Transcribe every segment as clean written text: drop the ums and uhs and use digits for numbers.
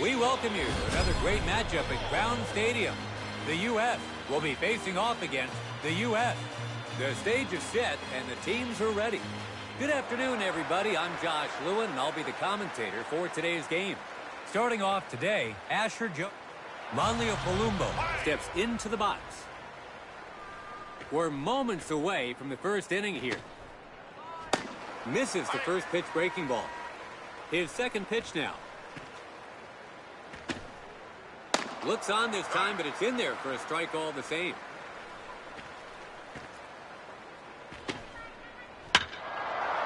We welcome you to another great matchup at Crown Stadium. The U.S. will be facing off against the U.S. The stage is set and the teams are ready. Good afternoon, everybody. I'm Josh Lewin, and I'll be the commentator for today's game. Starting off today, Asher Joe Monleo Palumbo steps into the box. We're moments away from the first inning here. Misses the first pitch breaking ball. His second pitch now. Looks on this time, but it's in there for a strike all the same.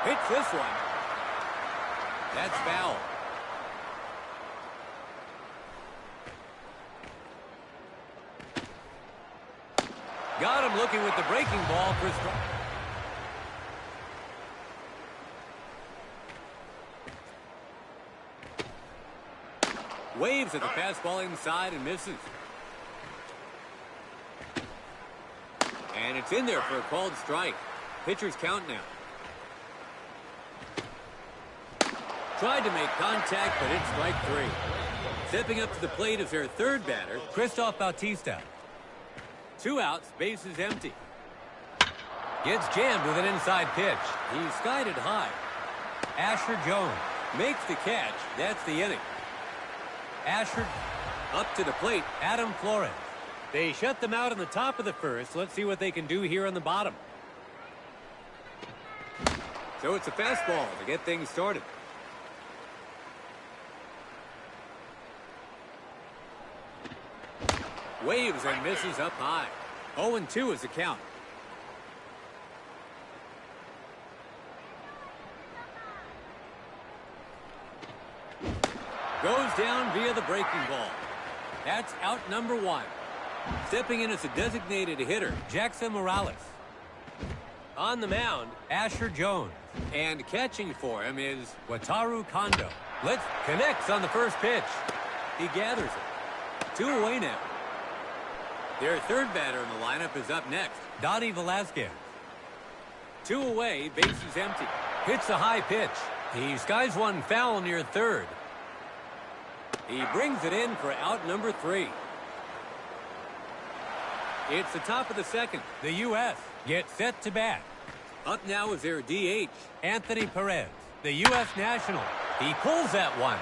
Hits this one. That's foul. Got him looking with the breaking ball for strike. Waves at the fastball inside and misses. And it's in there for a called strike. Pitcher's count now. Tried to make contact, but it's strike three. Stepping up to the plate is their third batter, Christoph Bautista. 2 outs, bases empty. Gets jammed with an inside pitch. He's skied it high. Asher Jones makes the catch. That's the inning. Asher up to the plate, Adam Flores. They shut them out in the top of the first. Let's see what they can do here on the bottom. So it's a fastball to get things started. Waves and misses up high. 0-2 is the count. Goes down via the breaking ball. That's out number 1. Stepping in as a designated hitter, Jackson Morales. On the mound, Asher Jones. And catching for him is Wataru Kondo. Connects on the first pitch. He gathers it. 2 away now. Their third batter in the lineup is up next, Donnie Velasquez. 2 away, bases empty. Hits a high pitch. He skies one foul near third. He brings it in for out number 3. It's the top of the second. The U.S. gets set to bat. Up now is their DH, Anthony Perez, the U.S. national. He pulls that one.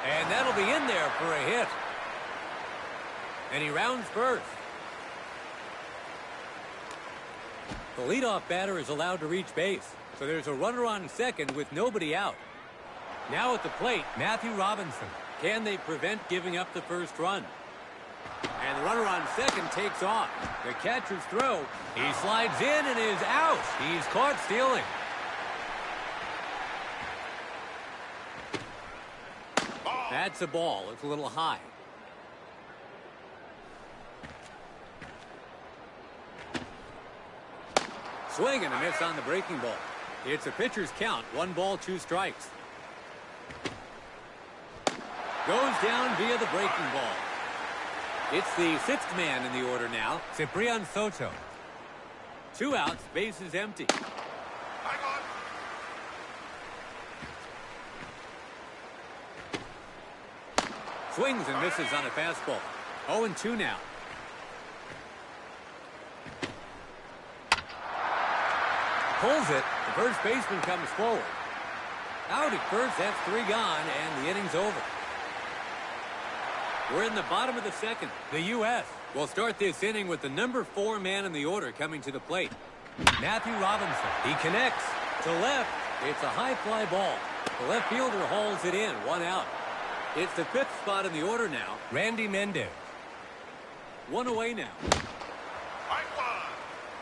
And that'll be in there for a hit. And he rounds first. The leadoff batter is allowed to reach base, so there's a runner on second with nobody out. Now at the plate, Matthew Robinson. Can they prevent giving up the first run? And the runner on second takes off. The catcher's throw. He slides in and is out. He's caught stealing. That's a ball. It's a little high. Swing and a miss on the breaking ball. It's a pitcher's count. 1 ball, 2 strikes. Goes down via the breaking ball. It's the 6th man in the order now, Ciprian Soto. 2 outs, bases empty. Swings and misses on a fastball. 0-2 now. Pulls it. The first baseman comes forward. Out at first, that's 3 gone, and the inning's over. We're in the bottom of the second. The U.S. will start this inning with the number 4 man in the order coming to the plate. Matthew Robinson. He connects to left. It's a high fly ball. The left fielder hauls it in. 1 out. It's the 5th spot in the order now, Randy Mendez. 1 away now.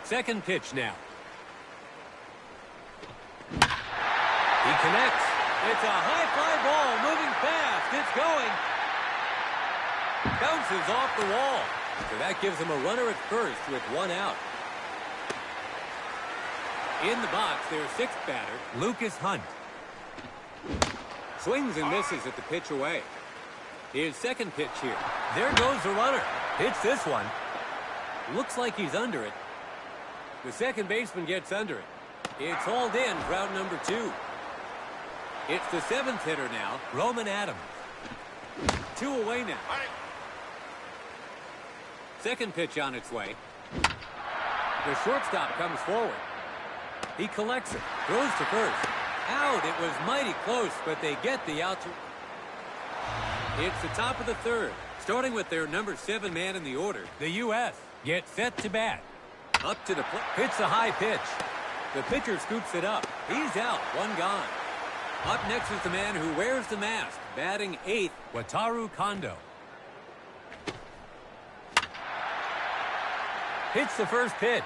Second pitch now. He connects. It's a high fly ball moving fast. It's going. Bounces off the wall. So that gives him a runner at first with 1 out. In the box, their 6th batter, Lucas Hunt. Swings and misses at the pitch away. His second pitch here. There goes the runner. Hits this one. Looks like he's under it. The second baseman gets under it. It's hauled in for out number 2. It's the 7th hitter now, Roman Adams. 2 away now. Second pitch on its way. The shortstop comes forward. He collects it, throws to first. Out. It was mighty close, but they get the out. It's the top of the third. Starting with their number 7 man in the order, the U.S. gets set to bat. Up to the plate. Hits a high pitch. The pitcher scoops it up. He's out. 1 gone. Up next is the man who wears the mask, batting 8th, Wataru Kondo. Hits the first pitch.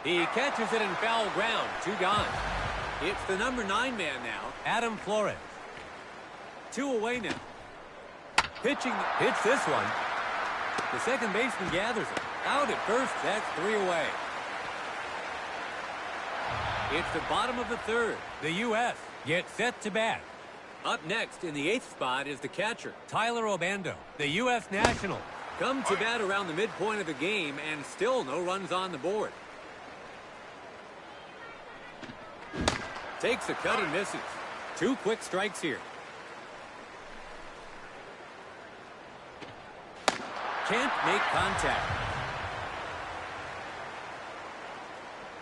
He catches it in foul ground. 2 gone. It's the number 9 man now, Adam Flores. 2 away now. Pitching hits this one. The second baseman gathers it. Out at first. That's 3 away. It's the bottom of the third. The U.S. gets set to bat. Up next in the 8th spot is the catcher, Tyler Obando. The U.S. National come to bat around the midpoint of the game and still no runs on the board. Takes a cut and misses. 2 quick strikes here. Can't make contact.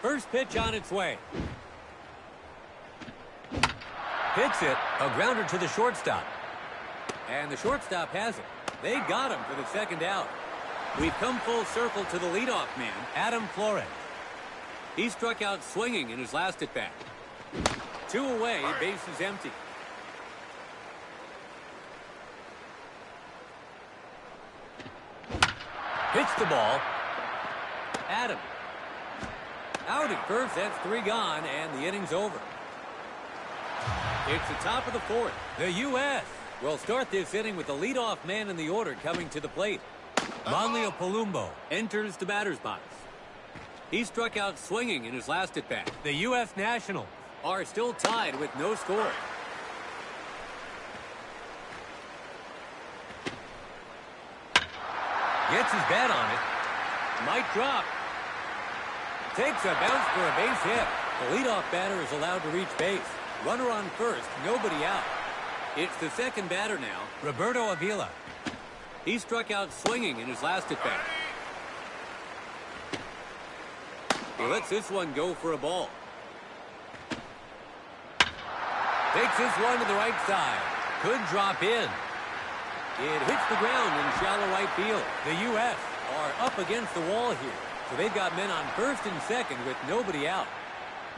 First pitch on its way. Hits it. A grounder to the shortstop. And the shortstop has it. They got him for the second out. We've come full circle to the leadoff man, Adam Flores. He struck out swinging in his last at-bat. 2 away, base is empty. Hits the ball. Adam. Out at first, that's 3 gone, and the inning's over. It's the top of the 4th. The U.S. will start this inning with the leadoff man in the order coming to the plate. Manlio Palumbo enters the batter's box. He struck out swinging in his last at-bat. The U.S. Nationals are still tied with no score. Gets his bat on it. Might drop. Takes a bounce for a base hit. The leadoff batter is allowed to reach base. Runner on first, nobody out. It's the second batter now, Roberto Avila. He struck out swinging in his last at-bat. He lets this one go for a ball. Takes this one to the right side. Could drop in. It hits the ground in shallow right field. The U.S. are up against the wall here, so they've got men on first and second with nobody out.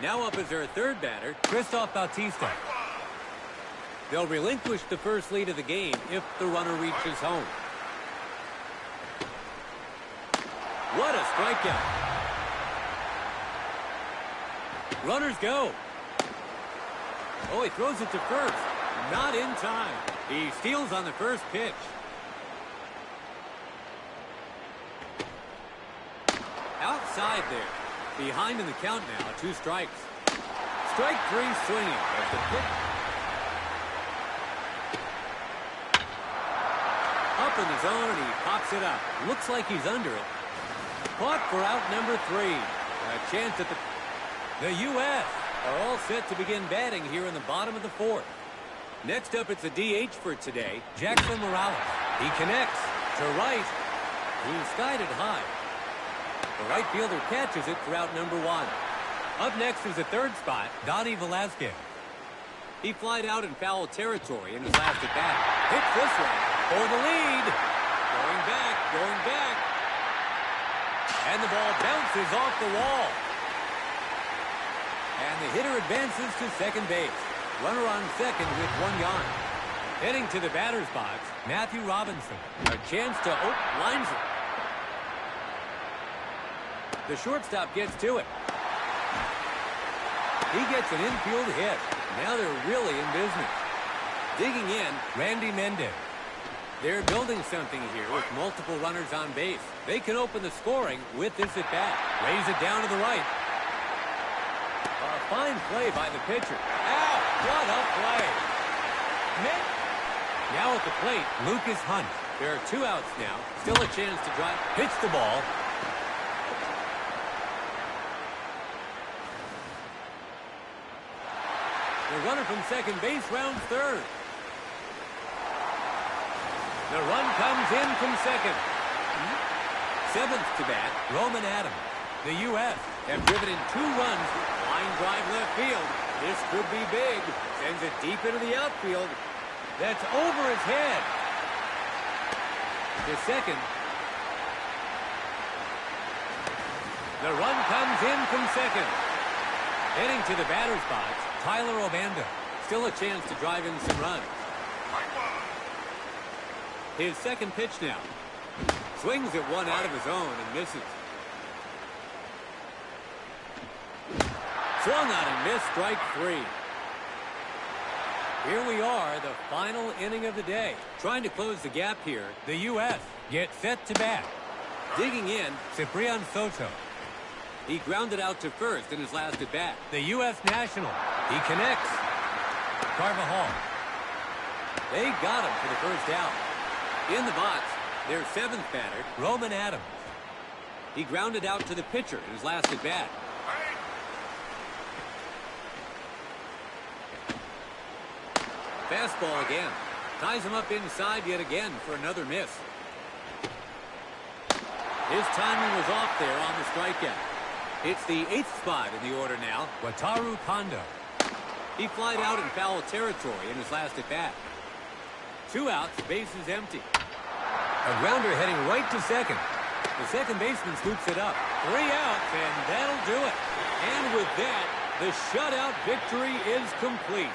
Now up is their third batter, Christoph Bautista. They'll relinquish the first lead of the game if the runner reaches home. What a strikeout. Runners go. Oh, he throws it to first. Not in time. He steals on the first pitch. Outside there. Behind in the count now, 2 strikes. Strike 3 swinging as the pitch. Up in the zone and he pops it up. Looks like he's under it. Caught for out number 3. A chance at the U.S. are all set to begin batting here in the bottom of the 4th. Next up, it's a DH for today, Jackson Morales. He connects to right. He's skied it high. The right fielder catches it for out number 1. Up next is the third spot, Donnie Velasquez. He flied out in foul territory in his last at-bat. Hits this one for the lead. Going back. And the ball bounces off the wall. And the hitter advances to second base. Runner on second with 1 gone. Heading to the batter's box, Matthew Robinson. A chance to lines it. The shortstop gets to it. He gets an infield hit. Now they're really in business. Digging in, Randy Mendez. They're building something here with multiple runners on base. They can open the scoring with this at-bat. Raise it down to the right. A fine play by the pitcher. Ow! What a play! Now at the plate, Lucas Hunt. There are 2 outs now. Still a chance to drive. Hits the ball. The runner from second base rounds third. The run comes in from second. Seventh to bat, Roman Adams. The U.S. have driven in 2 runs. Line drive left field. This could be big. Sends it deep into the outfield. That's over his head. To second. The run comes in from second. Heading to the batter's box, Tyler Obando. Still a chance to drive in some runs. His second pitch now. Swings at one out of his own and misses. Swung on and missed, strike 3. Here we are, the final inning of the day. Trying to close the gap here, the U.S. get set to bat. Digging in, Ciprian Soto. He grounded out to first in his last at bat. The U.S. National. He connects. Carvajal. They got him for the first out. In the box, their 7th batter, Roman Adams. He grounded out to the pitcher in his last at bat. Fastball again. Ties him up inside yet again for another miss. His timing was off there on the strikeout. It's the 8th spot in the order now, Wataru Kondo. He flied out in foul territory in his last at bat. 2 outs, bases empty. A grounder heading right to second. The second baseman scoops it up. 3 outs, and that'll do it. And with that, the shutout victory is complete.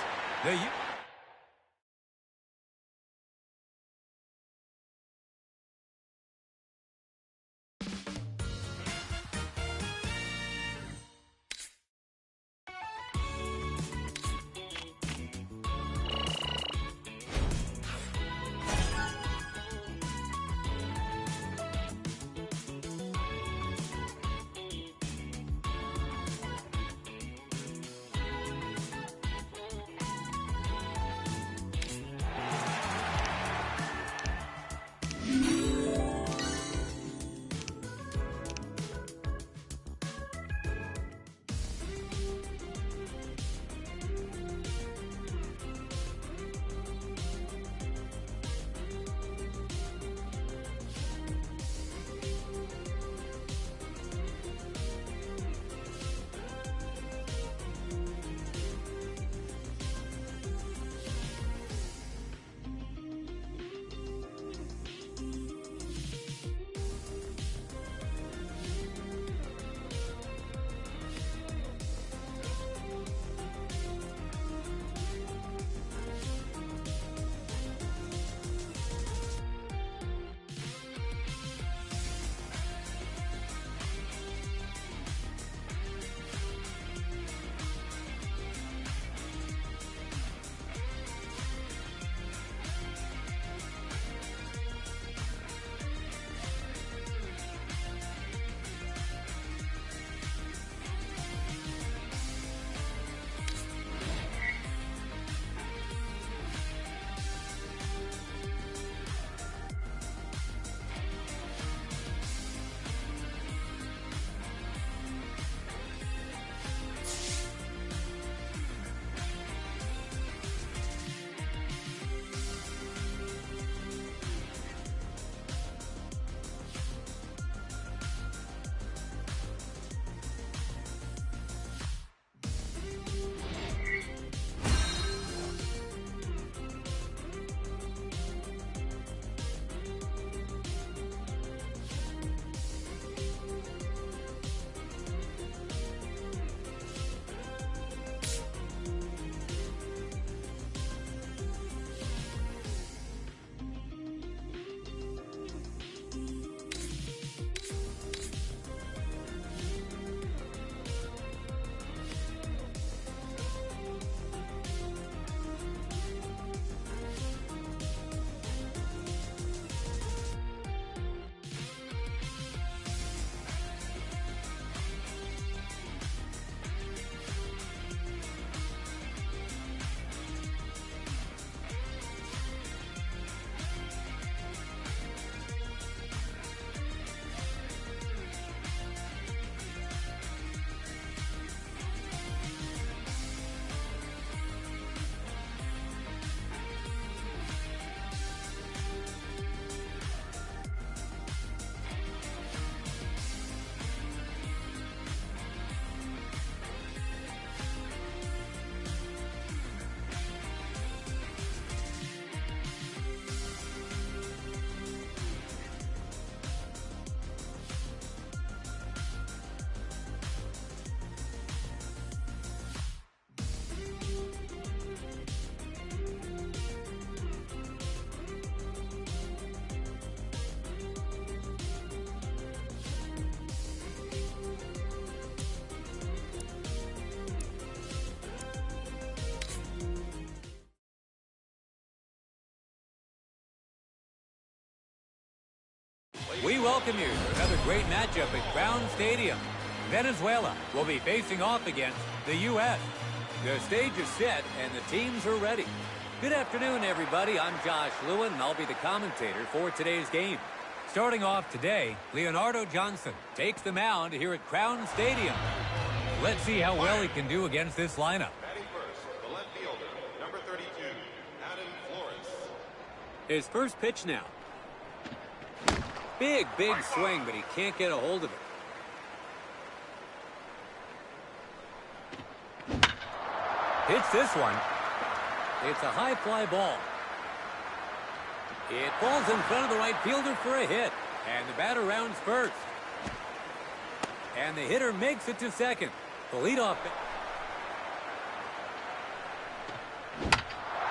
We welcome you to another great matchup at Crown Stadium. Venezuela will be facing off against the U.S. The stage is set and the teams are ready. Good afternoon, everybody. I'm Josh Lewin, and I'll be the commentator for today's game. Starting off today, Leonardo Johnson takes the mound here at Crown Stadium. Let's see how well he can do against this lineup. Batting first, the left fielder, number 32, Adam Flores. His first pitch now. Big swing, but he can't get a hold of it. Hits this one. It's a high fly ball. It falls in front of the right fielder for a hit. And the batter rounds first. And the hitter makes it to second. The leadoff.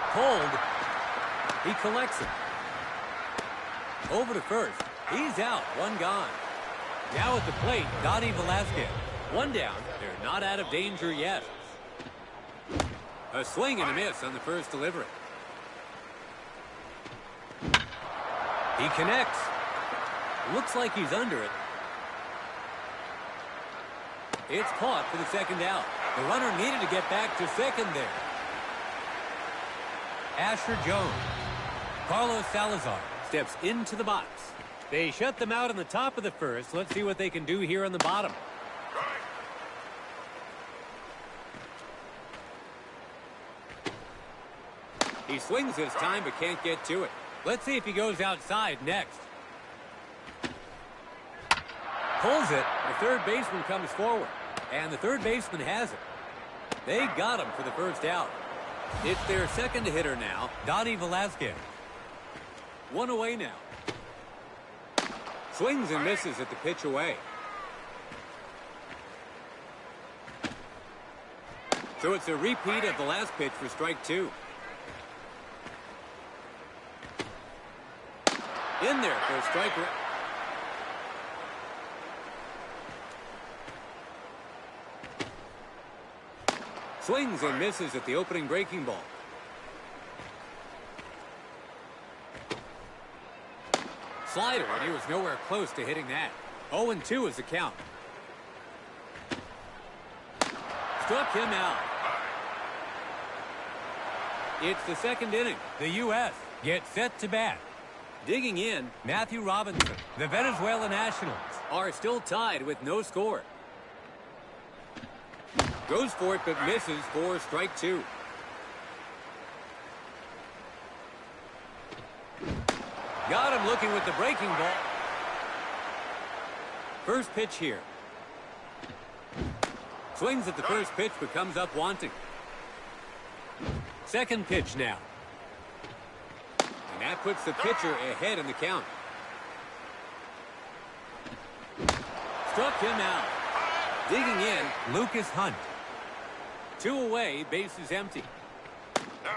Cold. He collects it. Over to first. He's out. One gone. Now at the plate, Donnie Velasquez. One down. They're not out of danger yet. A swing and a miss on the first delivery. He connects. Looks like he's under it. It's caught for the second out. The runner needed to get back to second there. Asher Jones. Carlos Salazar steps into the box. They shut them out on the top of the first. Let's see what they can do here on the bottom. He swings this time but can't get to it. Let's see if he goes outside next. Pulls it. The third baseman comes forward. And the third baseman has it. They got him for the first out. It's their second hitter now, Donnie Velasquez. One away now. Swings and misses at the pitch away. So it's a repeat of the last pitch for strike two. In there for a strike. Swings and misses at the opening breaking ball. Slider, and he was nowhere close to hitting that. 0-2 is the count. Struck him out. It's the second inning. The U.S. gets set to bat. Digging in, Matthew Robinson. The Venezuela Nationals are still tied with no score. Goes for it, but misses for strike two. Got him looking with the breaking ball. First pitch here. Swings at the first pitch, but comes up wanting. Second pitch now. And that puts the pitcher ahead in the count. Struck him out. Digging in, Lucas Hunt. Two away, bases empty.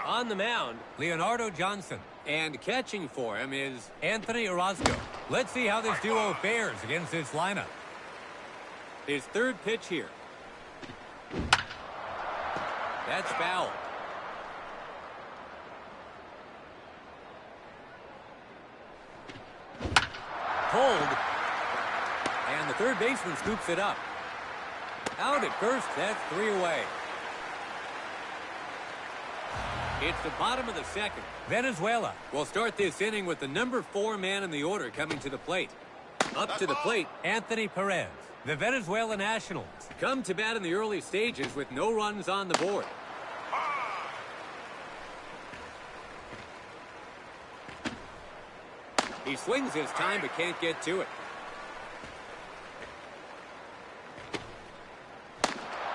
On the mound, Leonardo Johnson. And catching for him is Anthony Orozco. Let's see how this duo fares against this lineup. His third pitch here. That's foul. Pulled. And the third baseman scoops it up. Out at first, that's three away. It's the bottom of the second. Venezuela will start this inning with the number 4 man in the order coming to the plate. Up to the plate, Anthony Perez. The Venezuela Nationals come to bat in the early stages with no runs on the board. He swings this time but can't get to it.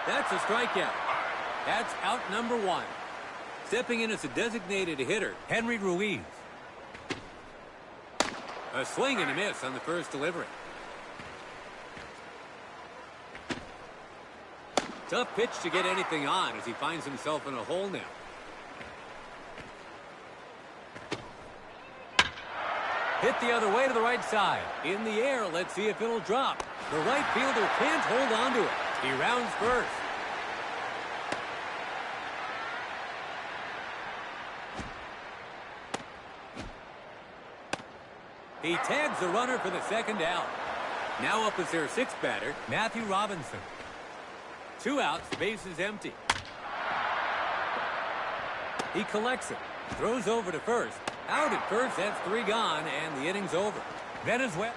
That's a strikeout. That's out number 1. Stepping in as a designated hitter, Henry Ruiz. A swing and a miss on the first delivery. Tough pitch to get anything on as he finds himself in a hole now. Hit the other way to the right side. In the air, let's see if it'll drop. The right fielder can't hold on to it. He rounds first. He tags the runner for the second out. Now up is their sixth batter, Matthew Robinson. 2 outs, bases empty. He collects it, throws over to first. Out at first, that's 3 gone, and the inning's over. Venezuela.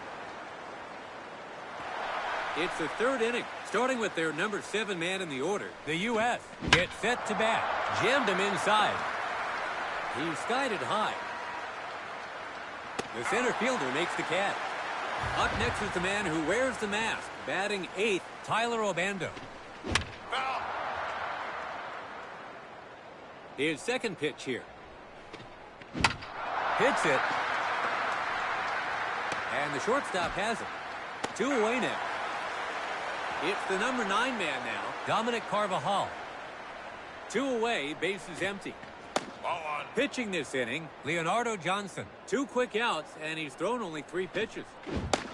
It's the third inning, starting with their number 7 man in the order. The U.S. gets set to bat. Jammed him inside. He skied it high. The center fielder makes the catch. Up next is the man who wears the mask, batting 8th, Tyler Obando. Foul. His second pitch here. Hits it. And the shortstop has it. 2 away now. It's the number 9 man now, Dominic Carvajal. 2 away, bases empty. Ball on. Pitching this inning, Leonardo Johnson. 2 quick outs, and he's thrown only 3 pitches.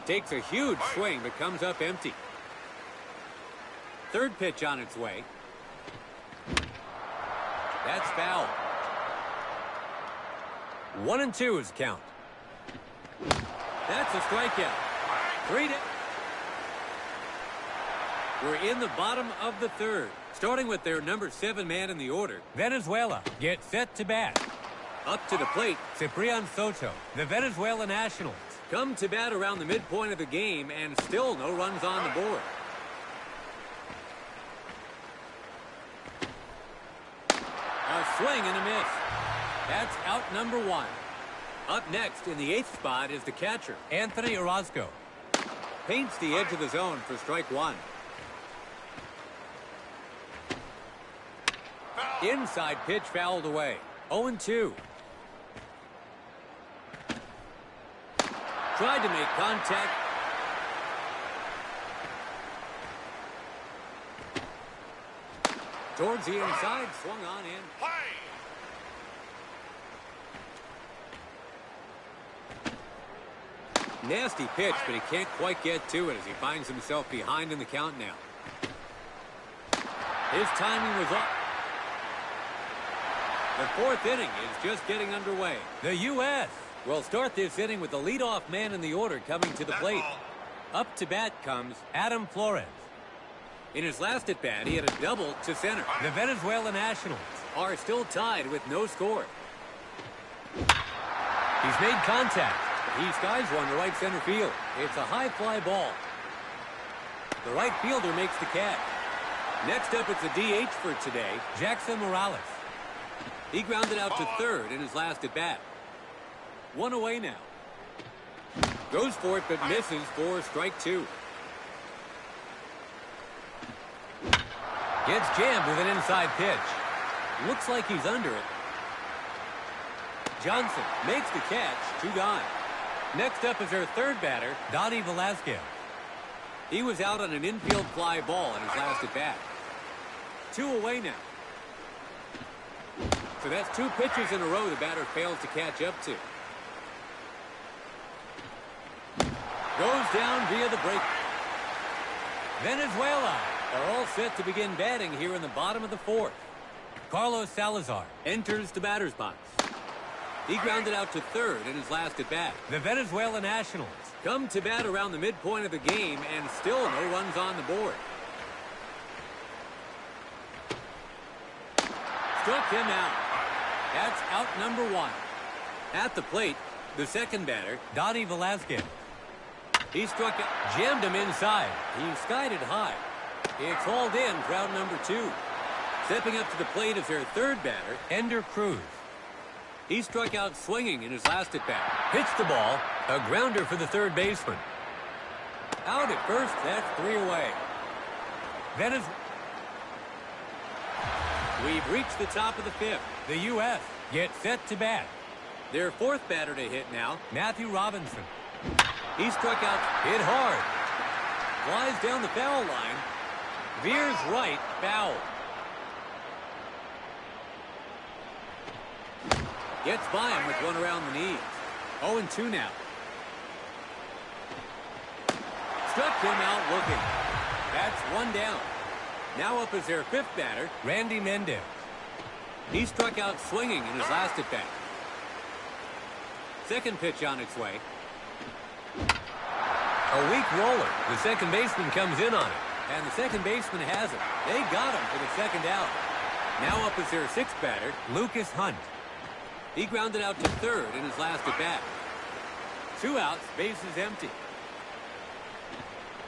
Takes a huge swing, but comes up empty. Third pitch on its way. That's foul. 1-2 is count. That's a strikeout. 3 to... We're in the bottom of the third, starting with their number 7 man in the order. Venezuela gets set to bat. Up to the plate, Ciprian Soto. The Venezuela Nationals come to bat around the midpoint of the game, and still no runs on the board. A swing and a miss. That's out number 1. Up next in the 8th spot is the catcher, Anthony Orozco. Paints the edge of the zone for strike 1. Inside pitch fouled away. 0-2. Tried to make contact. Towards the inside, swung on in. Nasty pitch, but he can't quite get to it as he finds himself behind in the count now. His timing was off. The 4th inning is just getting underway. The U.S. will start this inning with the leadoff man in the order coming to the plate. Up to bat comes Adam Flores. In his last at-bat, he had a double to center. The Venezuela Nationals are still tied with no score. He's made contact. He skies one to right center field. It's a high fly ball. The right fielder makes the catch. Next up, it's a DH for today, Jackson Morales. He grounded out to third in his last at-bat. 1 away now. Goes for it, but misses for strike 2. Gets jammed with an inside pitch. Looks like he's under it. Johnson makes the catch. 2 gone. Next up is our third batter, Donnie Velasquez. He was out on an infield fly ball in his last at-bat. 2 away now. So that's 2 pitches in a row the batter fails to catch up to. Goes down via the break. Venezuela are all set to begin batting here in the bottom of the 4th. Carlos Salazar enters the batter's box. He grounded out to third in his last at-bat. The Venezuela Nationals come to bat around the midpoint of the game, and still no runs on the board. Struck him out. That's out number 1. At the plate, the second batter, Donnie Velasquez. He struck it, jammed him inside. He skied it high. It's hauled in for out number 2. Stepping up to the plate is their third batter, Ender Cruz. He struck out swinging in his last at-bat. Hits the ball, a grounder for the third baseman. Out at first, that's 3 away. We've reached the top of the 5th. The U.S. gets set to bat. Their 4th batter to hit now, Matthew Robinson. He struck out, hit hard. Flies down the foul line. Veers right, foul. Gets by him with one around the knees. 0-2 now. Struck him out looking. That's 1 down. Now up is their 5th batter, Randy Mendez. He struck out swinging in his last at-bat. Second pitch on its way. A weak roller. The second baseman comes in on it. And the second baseman has it. They got him for the second out. Now up is their sixth batter, Lucas Hunt. He grounded out to third in his last at-bat. 2 outs, bases empty.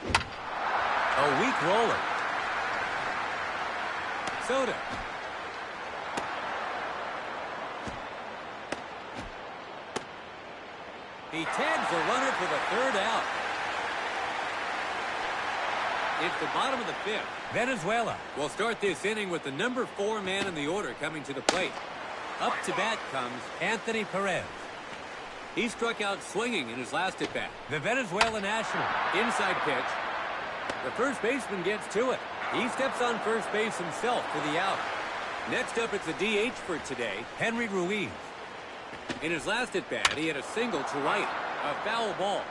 A weak roller. Soto. He tags the runner for the third out. It's the bottom of the fifth. Venezuela will start this inning with the number 4 man in the order coming to the plate. Up to bat comes Anthony Perez. He struck out swinging in his last at-bat. The Venezuela national. Inside pitch. The first baseman gets to it. He steps on first base himself for the out. Next up, it's a DH for today, Henry Ruiz. In his last at-bat, he had a single to right. A foul ball.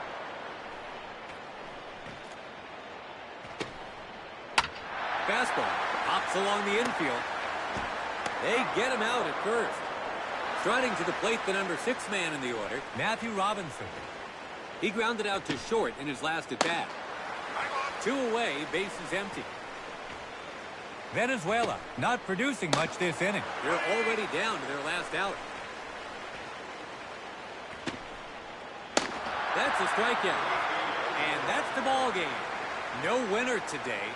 Fastball pops along the infield. They get him out at first. Striding to the plate, the number 6 man in the order, Matthew Robinson. He grounded out to short in his last at-bat. 2 away, bases empty. Venezuela not producing much this inning. They're already down to their last out. That's a strikeout. And that's the ball game. No winner today.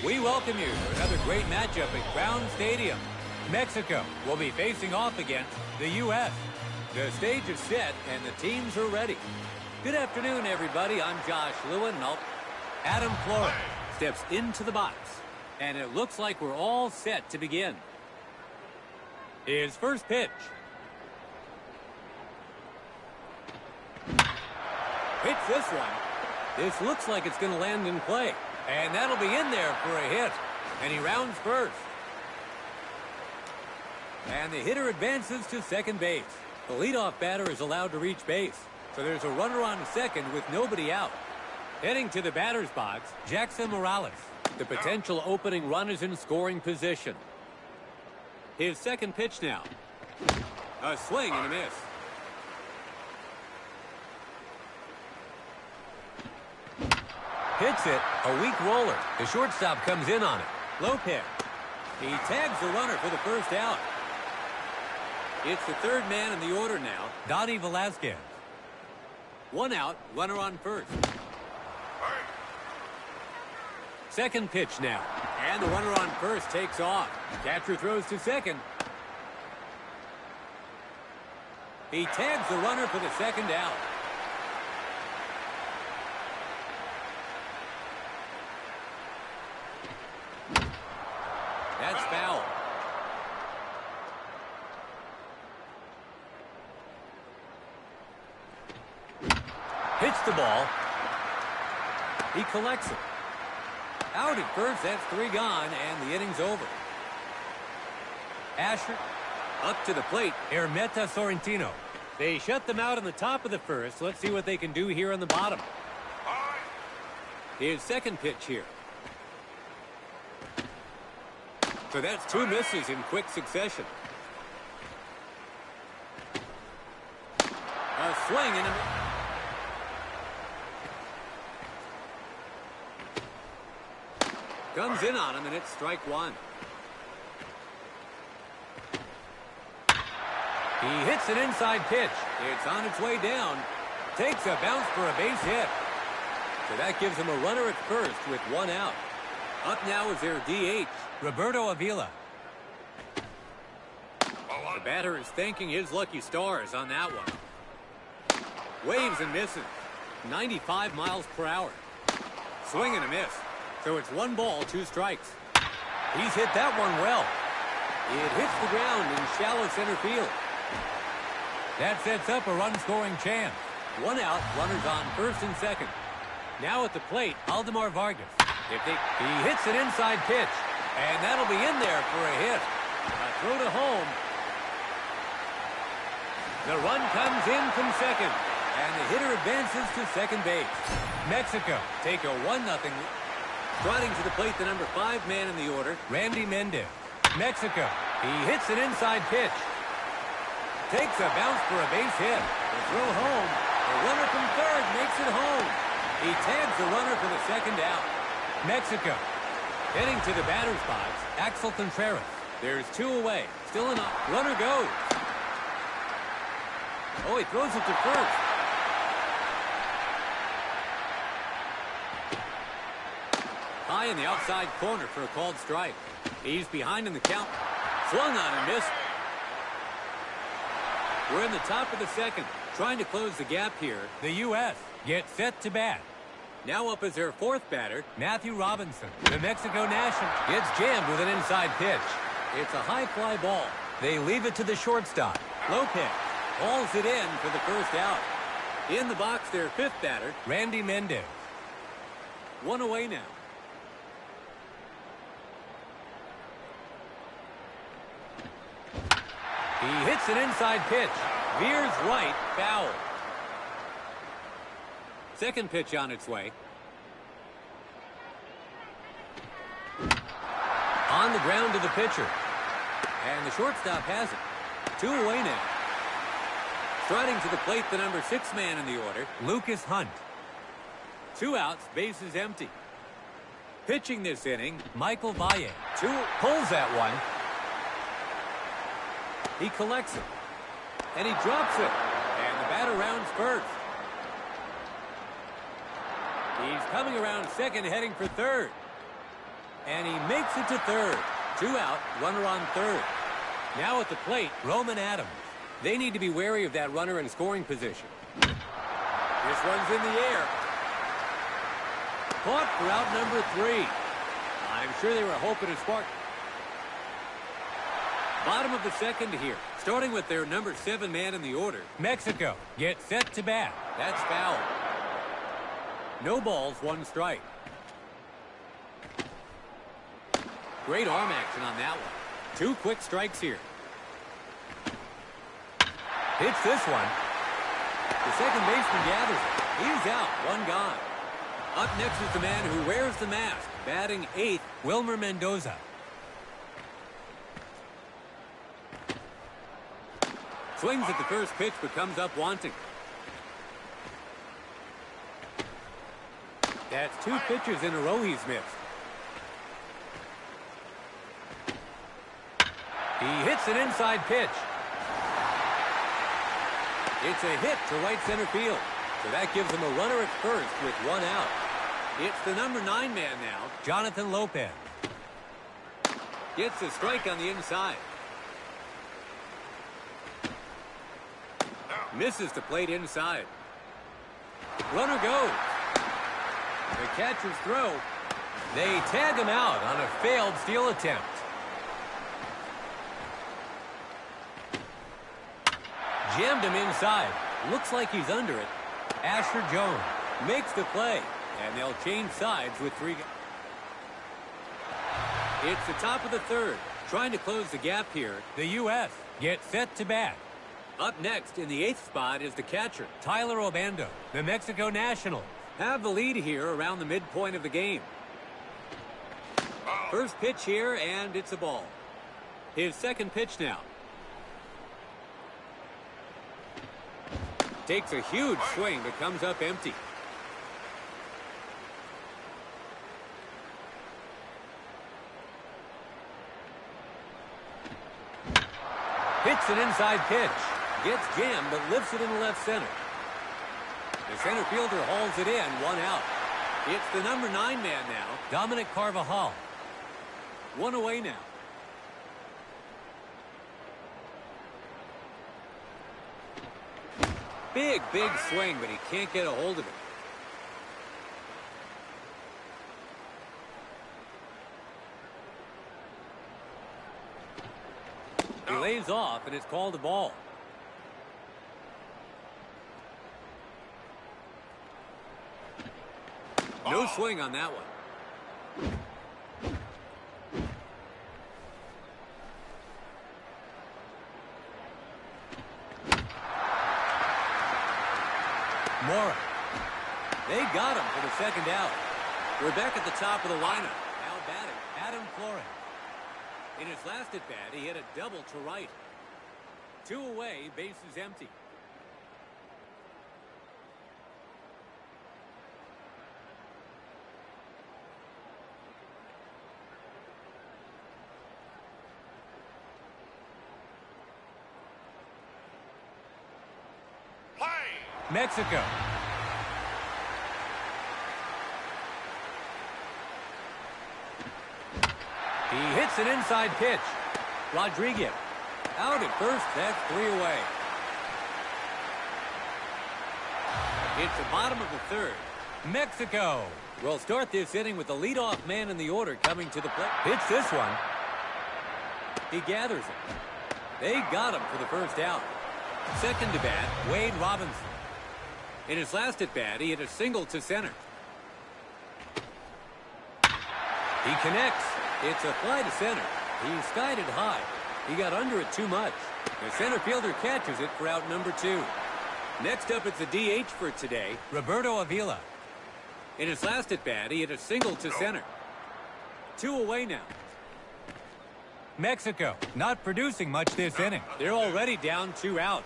We welcome you to another great matchup at Crown Stadium. Mexico will be facing off against the U.S. The stage is set and the teams are ready. Good afternoon, everybody. I'm Josh Lewin. Adam Flores steps into the box. And it looks like we're all set to begin. His first pitch. Hits this one. This looks like it's going to land in play. And that'll be in there for a hit. And he rounds first. And the hitter advances to second base. The leadoff batter is allowed to reach base. So there's a runner on second with nobody out. Heading to the batter's box, Jackson Morales. The potential opening run is in scoring position. His second pitch now. A swing and a miss. Hits it, a weak roller. The shortstop comes in on it. Lopez. He tags the runner for the first out. It's the third man in the order now, Dottie Velasquez. One out, runner on first. Second pitch now. And the runner on first takes off. Catcher throws to second. He tags the runner for the second out. That's foul. Hits the ball. He collects it. Out at first, that's 3 gone, and the inning's over. Asher up to the plate. Hermeta Sorrentino. They shut them out on the top of the first. Let's see what they can do here on the bottom. His second pitch here. So that's 2 misses in quick succession. A swing and a... Comes in on him, and it's strike 1. He hits an inside pitch. It's on its way down. Takes a bounce for a base hit. So that gives him a runner at first with 1 out. Up now is their DH, Roberto Avila. The batter is thanking his lucky stars on that one. Waves and misses. 95 miles per hour. Swing and a miss. So it's 1 ball, 2 strikes. He's hit that one well. It hits the ground in shallow center field. That sets up a run-scoring chance. 1 out, runners on first and second. Now at the plate, Aldemar Vargas. He hits an inside pitch, and that'll be in there for a hit. A throw to home. The run comes in from second, and the hitter advances to second base. Mexico take a 1-0. Trotting to the plate, the number 5 man in the order, Randy Mendez. Mexico, he hits an inside pitch. Takes a bounce for a base hit. The throw home. The runner from third makes it home. He tags the runner for the second out. Mexico. Heading to the batter's box, Axel Contreras. There's 2 away. Still enough. Runner goes. Oh, he throws it to first. High in the outside corner for a called strike. He's behind in the count. Swung on and missed. We're in the top of the second. Trying to close the gap here. The U.S. gets set to bat. Now up is their 4th batter, Matthew Robinson. The Mexico national gets jammed with an inside pitch. It's a high fly ball. They leave it to the shortstop. Lopez hauls it in for the first out. In the box, their 5th batter, Randy Mendez. 1 away now. He hits an inside pitch. Veers right, foul. Second pitch on its way. On the ground to the pitcher. And the shortstop has it. 2 away now. Striding to the plate, the number 6 man in the order, Lucas Hunt. 2 outs, bases empty. Pitching this inning, Michael Valle. Pulls that one. He collects it. And he drops it. And the batter rounds first. He's coming around second, heading for third. And he makes it to third. 2 out, runner on third. Now at the plate, Roman Adams. They need to be wary of that runner in scoring position. This one's in the air. Caught for out number 3. I'm sure they were hoping to spark. Bottom of the second here. Starting with their number 7 man in the order. Mexico gets set to bat. That's foul. No balls, 1 strike. Great arm action on that one. 2 quick strikes here. Hits this one. The second baseman gathers it. He's out. One gone. Up next is the man who wears the mask. Batting eighth, Wilmer Mendoza. Swings at the first pitch, but comes up wanting. That's two pitches in a row he's missed. He hits an inside pitch. It's a hit to right center field. So that gives him a runner at first with one out. It's the number 9 man now, Jonathan Lopez. Gets a strike on the inside. Misses the plate inside. Runner goes. The catcher's throw. They tag him out on a failed steal attempt. Jammed him inside. Looks like he's under it. Asher Jones makes the play, and they'll change sides with 3 guys. It's the top of the third. Trying to close the gap here. The U.S. gets set to bat. Up next in the 8th spot is the catcher, Tyler Obando. The Mexico Nationals have the lead here around the midpoint of the game. First pitch here, and it's a ball. His second pitch now. Takes a huge swing, but comes up empty. Hits an inside pitch. Gets jammed, but lifts it in the left center. The center fielder hauls it in, 1 out. It's the number 9 man now, Dominic Carvajal. 1 away now. Big swing, but he can't get a hold of it. He lays off, and it's called a ball. No swing on that one. Mora. They got him for the second out. We're back at the top of the lineup. Now batting, Adam Flores. In his last at bat, he hit a double to right. 2 away, bases empty. Mexico. He hits an inside pitch. Rodriguez out at first. That's 3 away. It's the bottom of the third. Mexico will start this inning with the leadoff man in the order coming to the plate. Hits this one. He gathers it. They got him for the first out. Second to bat, Wade Robinson. In his last at bat, he hit a single to center. He connects. It's a fly to center. He skied it high. He got under it too much. The center fielder catches it for out number 2. Next up, it's a DH for today, Roberto Avila. In his last at bat, he hit a single to center. 2 away now. Mexico not producing much this inning. They're already down 2 outs.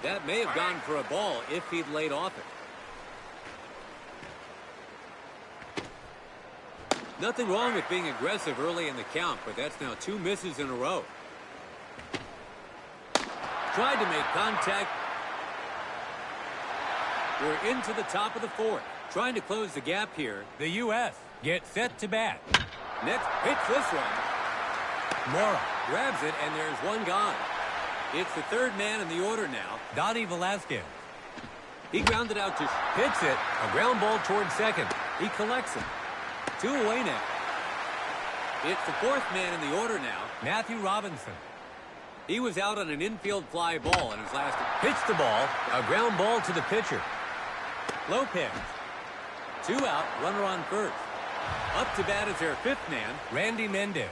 That may have gone for a ball if he'd laid off it. Nothing wrong with being aggressive early in the count, but that's now 2 misses in a row. Tried to make contact. We're into the top of the 4th. Trying to close the gap here. The U.S. gets set to bat. Next, hits this one. Mora grabs it, and there's 1 gone. It's the 3rd man in the order now, Donnie Velasquez. He grounded out to hits it, a ground ball towards second. He collects it. 2 away now. It's the 4th man in the order now, Matthew Robinson. He was out on an infield fly ball in his last. Hits the ball, a ground ball to the pitcher. Lopez. 2 out, runner on first. Up to bat is their 5th man, Randy Mendez.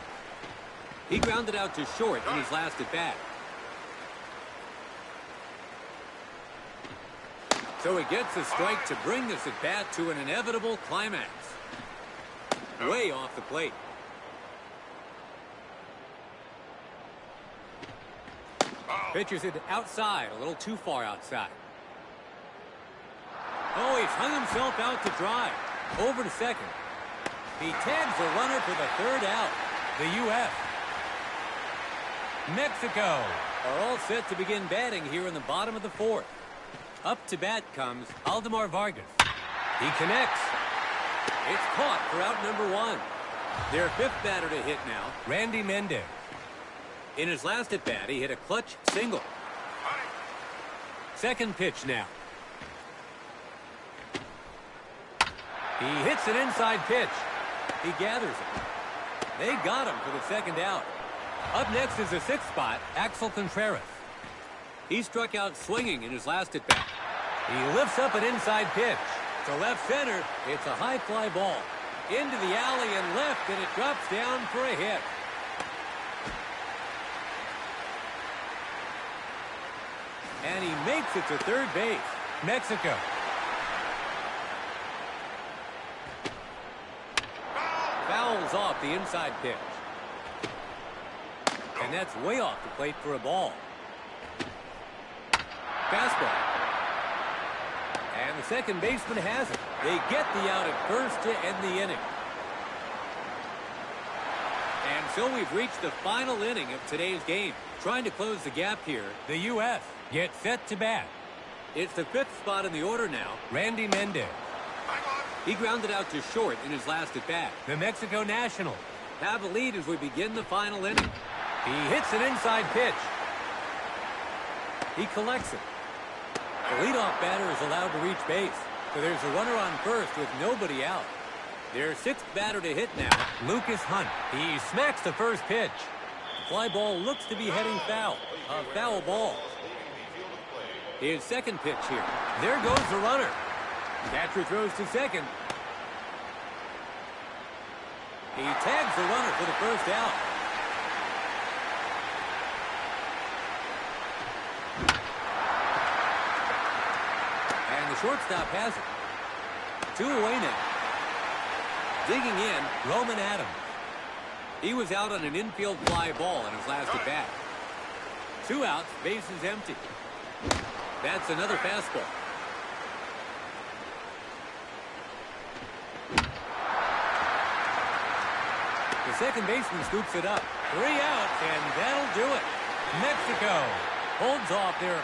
He grounded out to short in his last at bat. So he gets a strike to bring this at bat to an inevitable climax. Way off the plate. Pitches it outside, a little too far outside. Oh, he's hung himself out to dry. Over to second. He tags the runner for the third out. The U.S. Mexico are all set to begin batting here in the bottom of the fourth. Up to bat comes Aldemar Vargas. He connects. It's caught for out number one. Their fifth batter to hit now, Randy Mendez. In his last at bat, he hit a clutch single. Second pitch now. He hits an inside pitch. He gathers it. They got him for the second out. Up next is the sixth spot, Axel Contreras. He struck out swinging in his last at bat. He lifts up an inside pitch. To left center, it's a high fly ball. Into the alley and left, and it drops down for a hit. And he makes it to third base. Mexico. Fouls off the inside pitch. And that's way off the plate for a ball. Fastball. And the second baseman has it. They get the out at first to end the inning. And so we've reached the final inning of today's game. Trying to close the gap here, the U.S. gets set to bat. It's the fifth spot in the order now, Randy Mendez. He grounded out to short in his last at bat. The Mexico Nationals have a lead as we begin the final inning. He hits an inside pitch. He collects it. The leadoff batter is allowed to reach base. So there's a runner on first with nobody out. Their sixth batter to hit now, Lucas Hunt. He smacks the first pitch. The fly ball looks to be heading foul. A foul ball. His second pitch here. There goes the runner. Catcher throws to second. He tags the runner for the first out. And the shortstop has it. 2 away now. Digging in, Roman Adams. He was out on an infield fly ball in his last at bat. 2 outs, bases empty. That's another fastball. The second baseman scoops it up. 3 outs, and that'll do it. Mexico holds off their